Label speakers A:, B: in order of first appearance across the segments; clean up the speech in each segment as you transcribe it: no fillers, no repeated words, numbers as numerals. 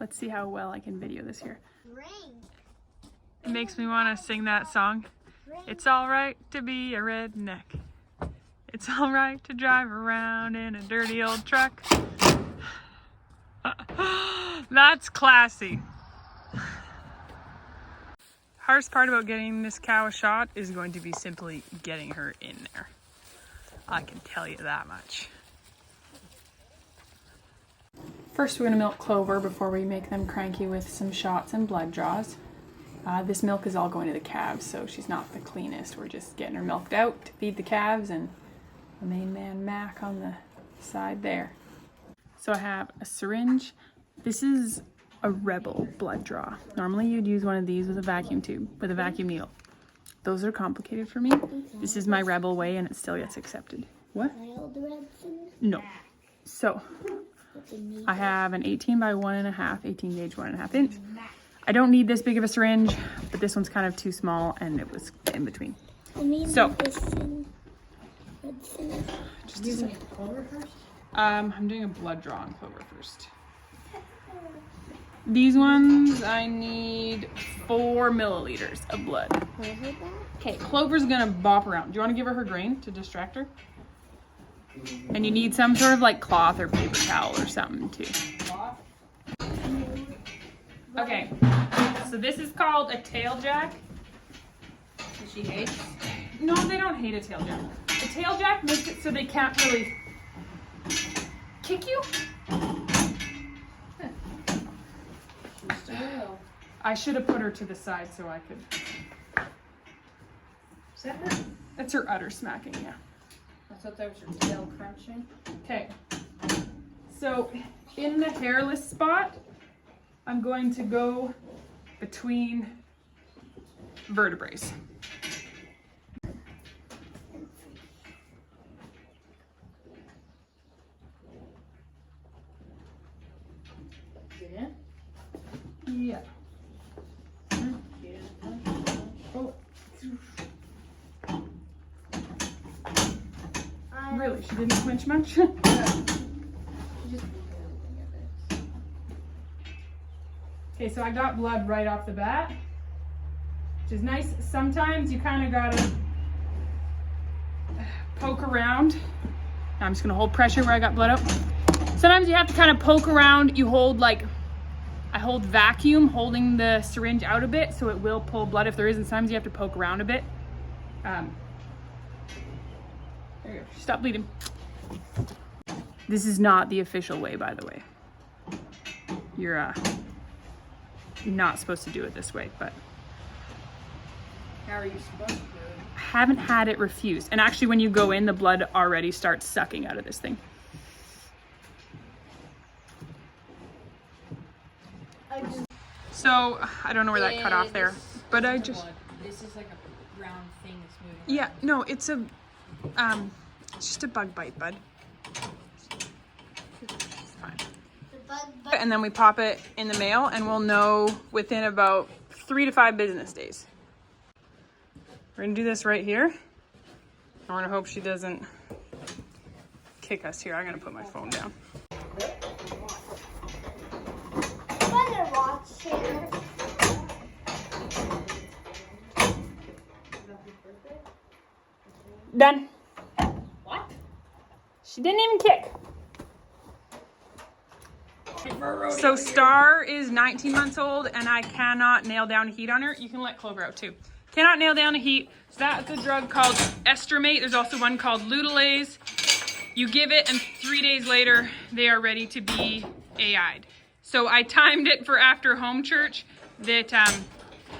A: Let's see how well I can video this here.
B: Ring.
A: It makes me want to sing that song. It's all right to be a redneck. It's all right to drive around in a dirty old truck. That's classy. Hardest part about getting this cow a shot is going to be simply getting her in there. I can tell you that much. First, we're going to milk Clover before we make them cranky with some shots and blood draws. This milk is all going to the calves, so she's not the cleanest. We're just getting her milked out to feed the calves and the main man Mac on the side there. So I have a syringe. This is a Rebel blood draw. Normally you'd use one of these with a vacuum tube, with a vacuum needle. Those are complicated for me. This is my Rebel way and it still gets accepted. What? No. So, I have an 18 by 1.5, 18 gauge 1.5 inch. I don't need this big of a syringe, but this one's kind of too small and it was in between. So, just using Clover first? I'm doing a blood draw on Clover first. These ones, I need 4 milliliters of blood. Okay, Clover's gonna bop around. Do you want to give her her grain to distract her? And you need some sort of like cloth or paper towel or something too. Okay, so this is called a tail jack.
C: Does she hate?
A: No, they don't hate a tail jack. A tail jack makes it so they can't really kick you. I should have put her to the side so I could.
C: Is that her?
A: That's her udder smacking, yeah.
C: I thought that was her tail crunching.
A: Okay. So in the hairless spot, I'm going to go between vertebrae. Yeah. Oh. Really? She didn't flinch much? Okay, so I got blood right off the bat, which is nice. Sometimes you kind of gotta poke around. Now I'm just gonna hold pressure where I got blood out. Sometimes you have to kind of poke around. You hold like, I hold vacuum, holding the syringe out a bit so it will pull blood if there is, and sometimes you have to poke around a bit. There you go, stop bleeding. This is not the official way, by the way. You're not supposed to do it this way, but.
C: How are you supposed to do it?
A: I haven't had it refused. And actually when you go in, the blood already starts sucking out of this thing. So, I don't know where that cut off there, but I just...
C: This is like a round thing that's moving.
A: Yeah, no, it's a, it's just a bug bite, bud. It's fine. And then we pop it in the mail and we'll know within about 3 to 5 business days. We're gonna do this right here. I wanna hope she doesn't kick us here. I'm gonna put my phone down. Done.
C: What?
A: She didn't even kick. So Star is 19 months old and I cannot nail down heat on her. You can let Clover out too. Cannot nail down a heat. So that's a drug called Estromate. There's also one called Ludolase. You give it and 3 days later, they are ready to be AI'd. So I timed it for after home church that,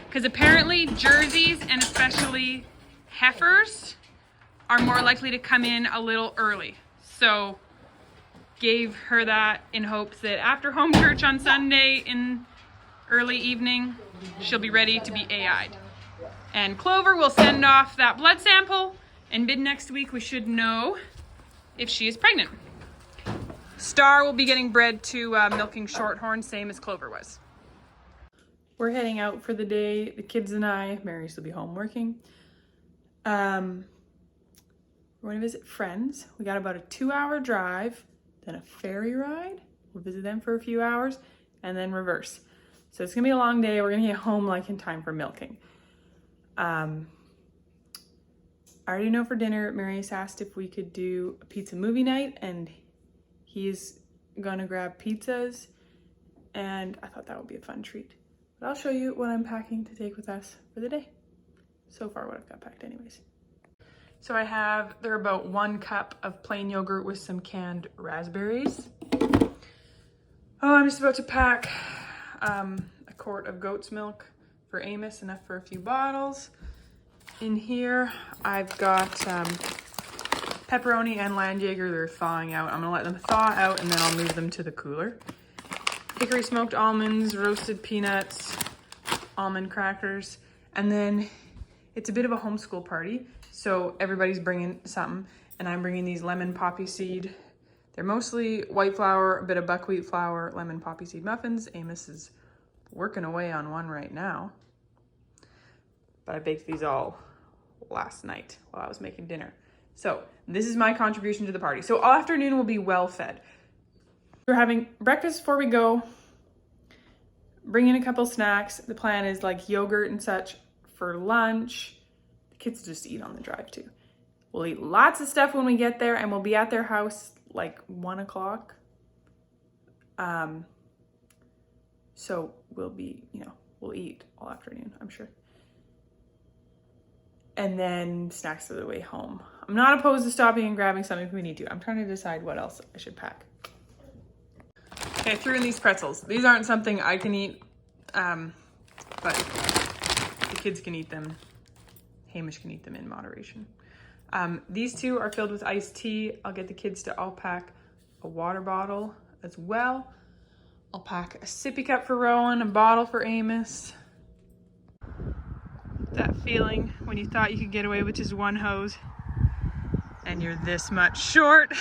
A: because apparently jerseys and especially heifers are more likely to come in a little early. So gave her that in hopes that after home church on Sunday in early evening, she'll be ready to be AI'd. And Clover will send off that blood sample and mid next week we should know if she is pregnant. Star will be getting bred to milking shorthorn, same as Clover was. We're heading out for the day. The kids and I, Marius will be home working. We're going to visit friends. We got about a 2-hour drive, then a ferry ride. We'll visit them for a few hours. and then reverse. So it's gonna be a long day. We're gonna get home like in time for milking. I already know for dinner, Marius asked if we could do a pizza movie night, and he's gonna grab pizzas, and I thought that would be a fun treat. But I'll show you what I'm packing to take with us for the day. So far what I've got packed anyways. So I have, they're about 1 cup of plain yogurt with some canned raspberries. Oh, I'm just about to pack a quart of goat's milk for Amos, enough for a few bottles. In here, I've got pepperoni and land Jaeger. They're thawing out. I'm gonna let them thaw out and then I'll move them to the cooler. Hickory smoked almonds, roasted peanuts, almond crackers, and then it's a bit of a homeschool party. So everybody's bringing something, and I'm bringing these lemon poppy seed. They're mostly white flour, a bit of buckwheat flour, lemon poppy seed muffins. Amos is working away on one right now. But I baked these all last night while I was making dinner. So this is my contribution to the party. So all afternoon will be well fed. We're having breakfast before we go, bring in a couple snacks. The plan is like yogurt and such for lunch. The kids just eat on the drive too. We'll eat lots of stuff when we get there, and we'll be at their house like 1 o'clock. So we'll be, we'll eat all afternoon, I'm sure. And then snacks for the way home. I'm not opposed to stopping and grabbing something if we need to. I'm trying to decide what else I should pack. Okay, I threw in these pretzels. These aren't something I can eat, but the kids can eat them. Hamish can eat them in moderation. These 2 are filled with iced tea. I'll get the kids to all pack a water bottle as well. I'll pack a sippy cup for Rowan, a bottle for Amos. That feeling when you thought you could get away with just 1 hose and you're this much short.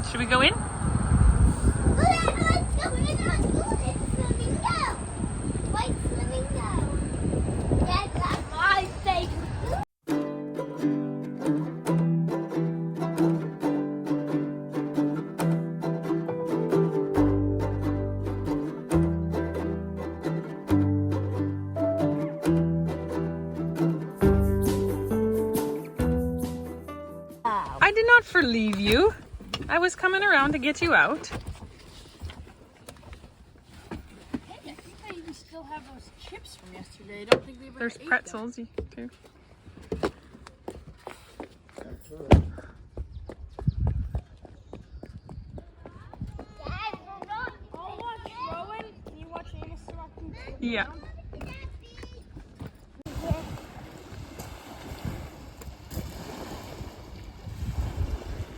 A: Should we go in? I did not leave you. I was coming around to get you out.
C: Hey, I think I even still have those chips from yesterday. I don't think we ever
A: There's
C: ate
A: pretzels
C: them.
A: too.
C: I'll watch Rowan. Can you watch Amos so I can sit
A: Yeah.
C: down?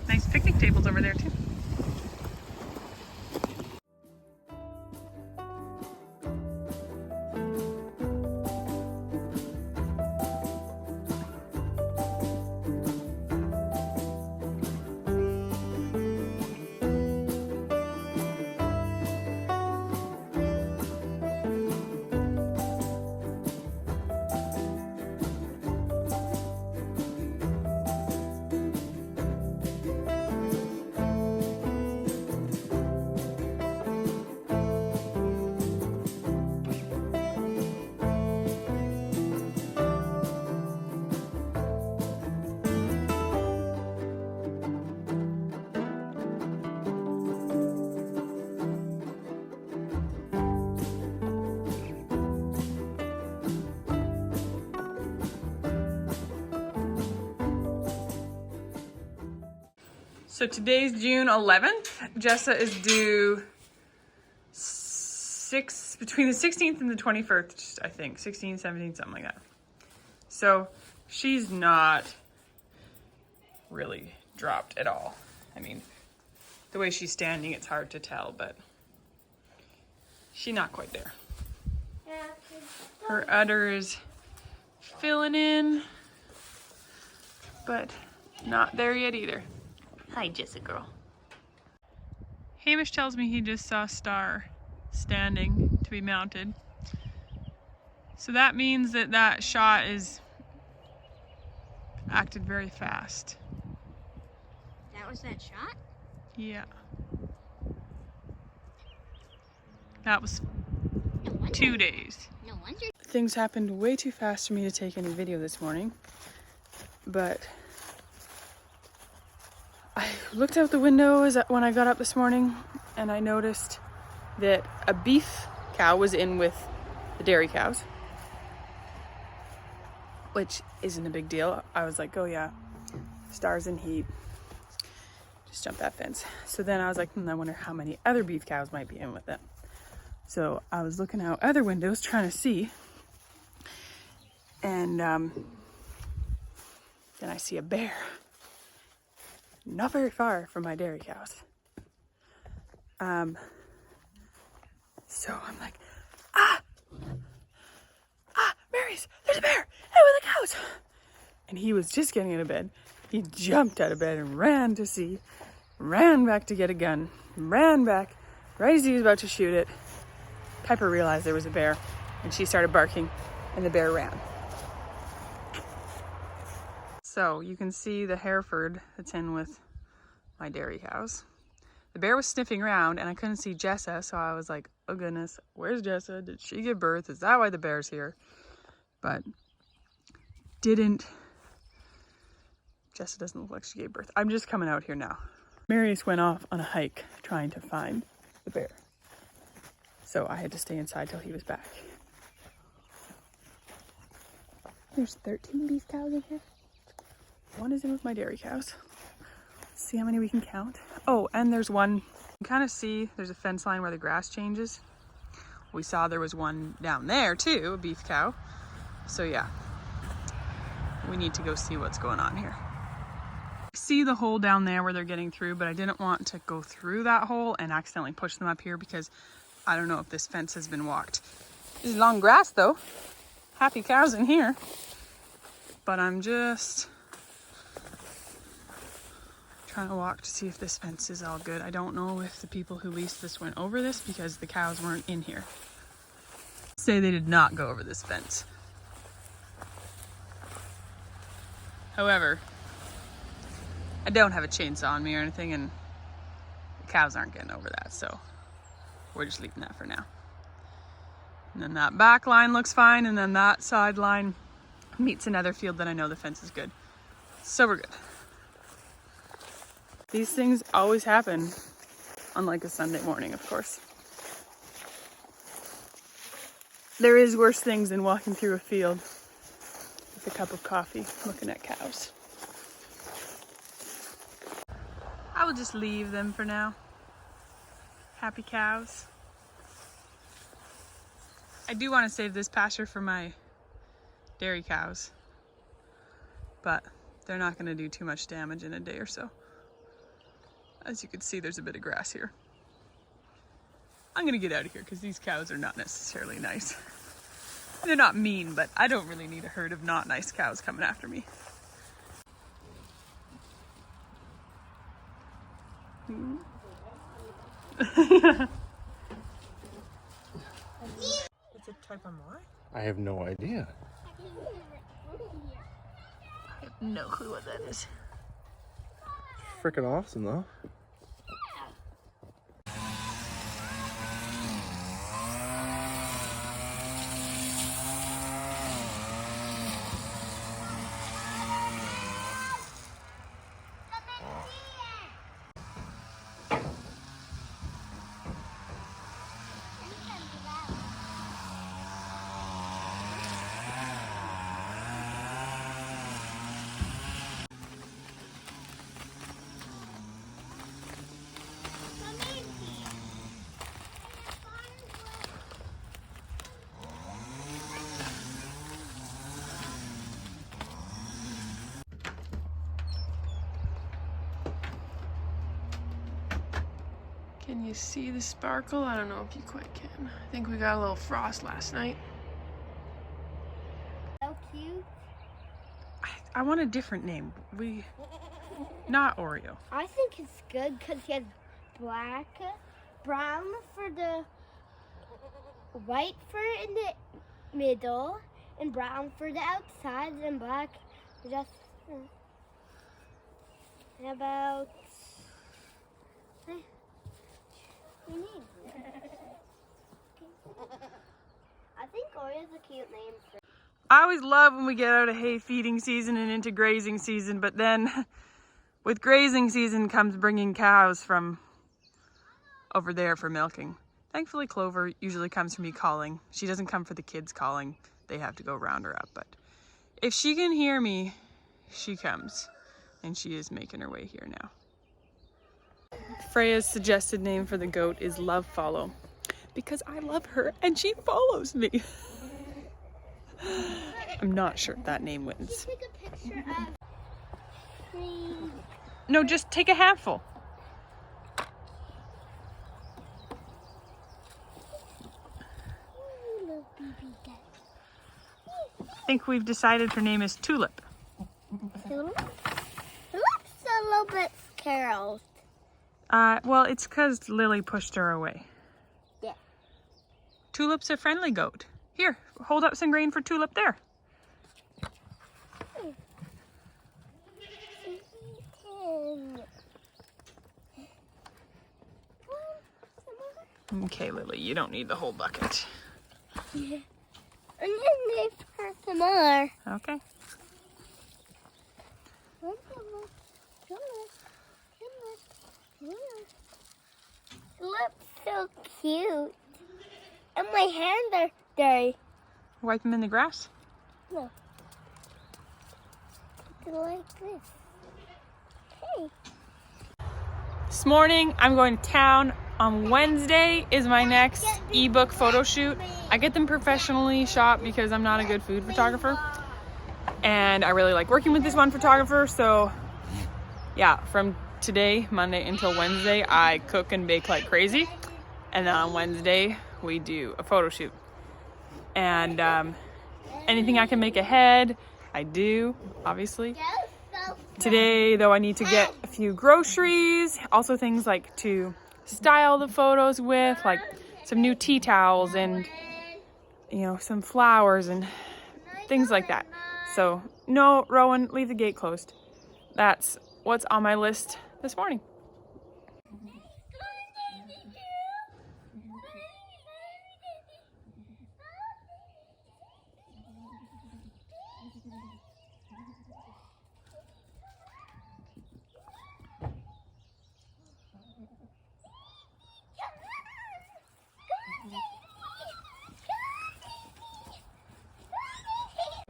A: Nice picnic tables over there too. So today's June 11th. Jessa is due between the 16th and the 21st, I think. 16, 17, something like that. So she's not really dropped at all. I mean, the way she's standing, it's hard to tell, but she's not quite there. Her udder is filling in, but not there yet either. Hi, Jessica girl. Hamish tells me he just saw Star standing to be mounted. So that means that that shot is acted very fast.
C: was that shot?
A: Yeah. That was
C: No wonder.
A: 2 days.
C: No wonder.
A: Things happened way too fast for me to take any video this morning, but I looked out the window when I got up this morning and I noticed that a beef cow was in with the dairy cows, which isn't a big deal. I was like, oh yeah, Star's in heat. Just jump that fence. So then I was like, I wonder how many other beef cows might be in with them. So I was looking out other windows trying to see. And then I see a bear. Not very far from my dairy cows. So I'm like, Marius, there's a bear! Hey, with the cows! And he was just getting out of bed. He jumped out of bed and ran to see, ran back to get a gun, ran back, right as he was about to shoot it. Pepper realized there was a bear, and she started barking, and the bear ran. So you can see the Hereford that's in with my dairy cows. The bear was sniffing around, and I couldn't see Jessa, so I was like, oh goodness, where's Jessa? Did she give birth? Is that why the bear's here? But didn't. Jessa doesn't look like she gave birth. I'm just coming out here now. Marius went off on a hike trying to find the bear. So I had to stay inside till he was back. There's 13 beef cows in here. One is in with my dairy cows. Let's see how many we can count. Oh, and there's one. You can kind of see there's a fence line where the grass changes. We saw there was one down there too, a beef cow. So yeah, we need to go see what's going on here. I see the hole down there where they're getting through, but I didn't want to go through that hole and accidentally push them up here because I don't know if this fence has been walked. This is long grass though. Happy cows in here. But I'm just trying to walk to see if this fence is all good. I don't know if the people who leased this went over this because the cows weren't in here. Say they did not go over this fence. However, I don't have a chainsaw on me or anything, and the cows aren't getting over that, so we're just leaving that for now. And then that back line looks fine, and then that side line meets another field that I know the fence is good. So we're good. These things always happen on like a Sunday morning, of course. There is worse things than walking through a field with a cup of coffee looking at cows. I will just leave them for now. Happy cows. I do want to save this pasture for my dairy cows, but they're not going to do too much damage in a day or so. As you can see, there's a bit of grass here. I'm going to get out of here because these cows are not necessarily nice. They're not mean, but I don't really need a herd of not nice cows coming after me. It's a type of what?
B: I have no idea.
A: I have no clue what that is.
B: Freaking awesome though.
D: Can you see the sparkle? I don't know if you quite can. I think we got a little frost last night.
C: So cute.
A: I want a different name. Not Oreo.
C: I think it's good because he has black, brown for the white for in the middle, and brown for the outside, and black just about the name? I think Oreo's a cute name for.
A: I always love when we get out of hay feeding season and into grazing season, but then with grazing season comes bringing cows from over there for milking. Thankfully, Clover usually comes for me calling. She doesn't come for the kids calling. They have to go round her up, but if she can hear me, she comes, and she is making her way here now. Freya's suggested name for the goat is Love Follow, because I love her and she follows me. I'm not sure if that name wins.
C: Take a picture of me.
A: No, just take a handful.
C: Little baby duck.
A: I think we've decided her name is Tulip.
C: Tulip? Tulip's a little bit scared.
A: Well, it's because Lily pushed her away.
C: Yeah.
A: Tulip's a friendly goat. Here, hold up some grain for Tulip there. Okay, Lily, you don't need the whole bucket.
C: Yeah. And then there's some more.
A: Okay.
C: Looks so cute. And my hands are dirty.
A: Wipe them in the grass.
C: No. It's like this. Hey.
A: This morning, I'm going to town. On Wednesday is my next ebook photo shoot. I get them professionally shot because I'm not a good food photographer. And I really like working with this one photographer. So yeah, from today, Monday until Wednesday, I cook and bake like crazy. And then on Wednesday, we do a photo shoot. And anything I can make ahead, I do, obviously. Today, though, I need to get a few groceries, also things like to style the photos with, like some new tea towels and, you know, some flowers and things like that. So, no, Rowan, leave the gate closed. That's what's on my list this morning.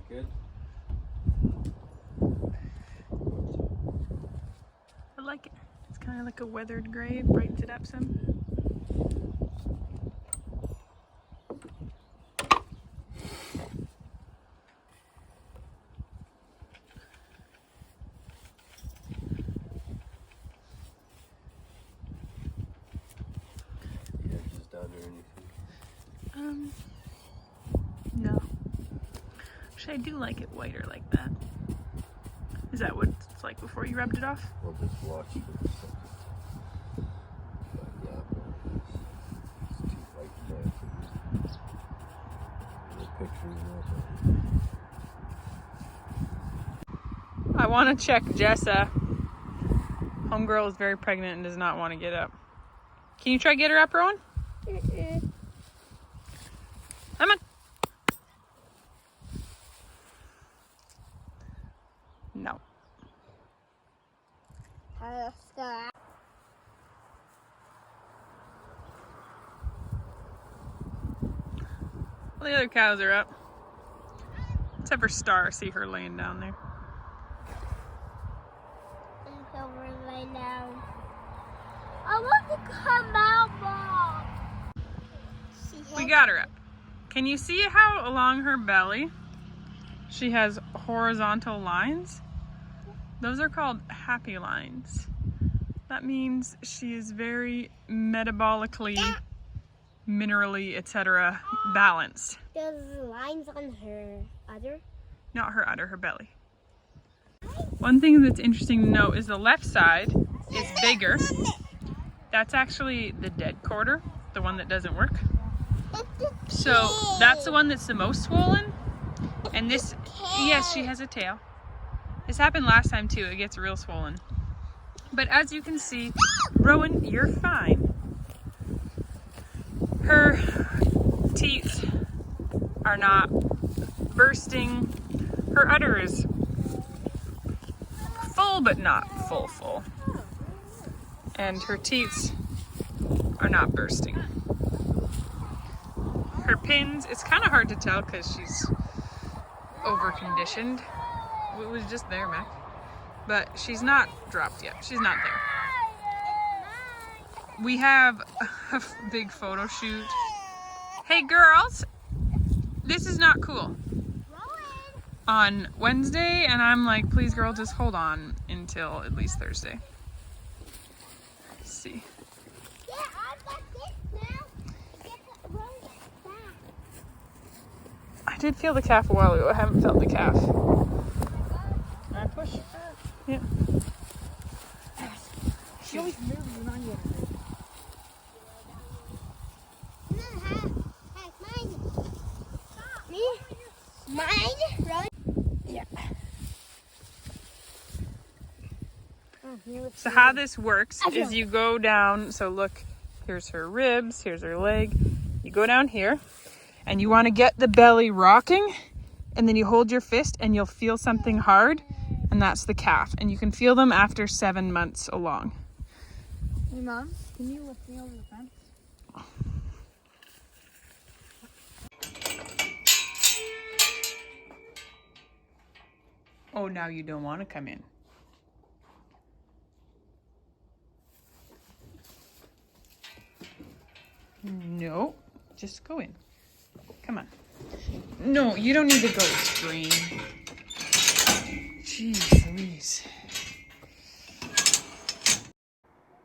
B: Good.
A: I like it. It's kind of like a weathered gray. It brightens it up some.
B: Yeah, just down there anything.
A: No. Actually, I do like it whiter like that. Is that what it's like before you rubbed it off?
B: We'll just watch for a second. But yeah, it's too light there for the pictures.
A: I want to check Jessa. Homegirl is very pregnant and does not want to get up. Can you try to get her up, Rowan? Come on. No. All the other cows are up. Except for Star. I see her laying down there.
C: I want to come out, Mom.
A: We got her up. Can you see how along her belly she has horizontal lines? Those are called happy lines. That means she is very metabolically, minerally, etc. balanced.
C: There's lines on her udder.
A: Not her udder, her belly. One thing that's interesting to note is the left side is bigger. That's actually the dead quarter, the one that doesn't work. So that's the one that's the most swollen. And this, yes, she has a tail. This happened last time too. It gets real swollen. But as you can see, Rowan, you're fine. Her teeth are not bursting. Her udder is full, but not full. And her teeth are not bursting. Her pins, it's kind of hard to tell because she's over-conditioned. It was just there, Mac. But she's not dropped yet. She's not there. We have a big photo shoot. Hey girls, this is not cool. On Wednesday, and I'm like, please girl, just hold on until at least Thursday. Let's see.
C: Yeah, I've got this now. Get the road back.
A: I did feel the calf a while ago. I haven't felt the calf.
E: I push.
A: Yeah.
E: She always moves when I'm getting her.
C: Me? Mine? Rowan?
E: Yeah.
A: So how this works is you go down, so look, here's her ribs, here's her leg. You go down here and you want to get the belly rocking, and then you hold your fist and you'll feel something hard, and that's the calf. And you can feel them after 7 months along.
E: Hey Mom, can you lift me over the fence?
A: Oh, now you don't want to come in. No, just go in. Come on. No, you don't need to go scream. Jeez Louise.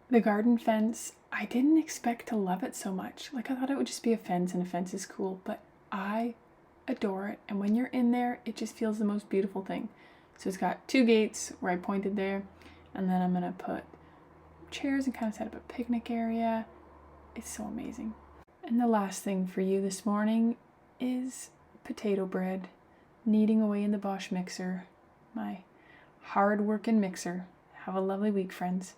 A: The garden fence, I didn't expect to love it so much. Like, I thought it would just be a fence, and a fence is cool, but I adore it. And when you're in there, it just feels the most beautiful thing. So it's got 2 gates where I pointed there, and then I'm gonna put chairs and kind of set up a picnic area. It's so amazing. And the last thing for you this morning is potato bread, kneading away in the Bosch mixer, my hard-working mixer. Have a lovely week, friends.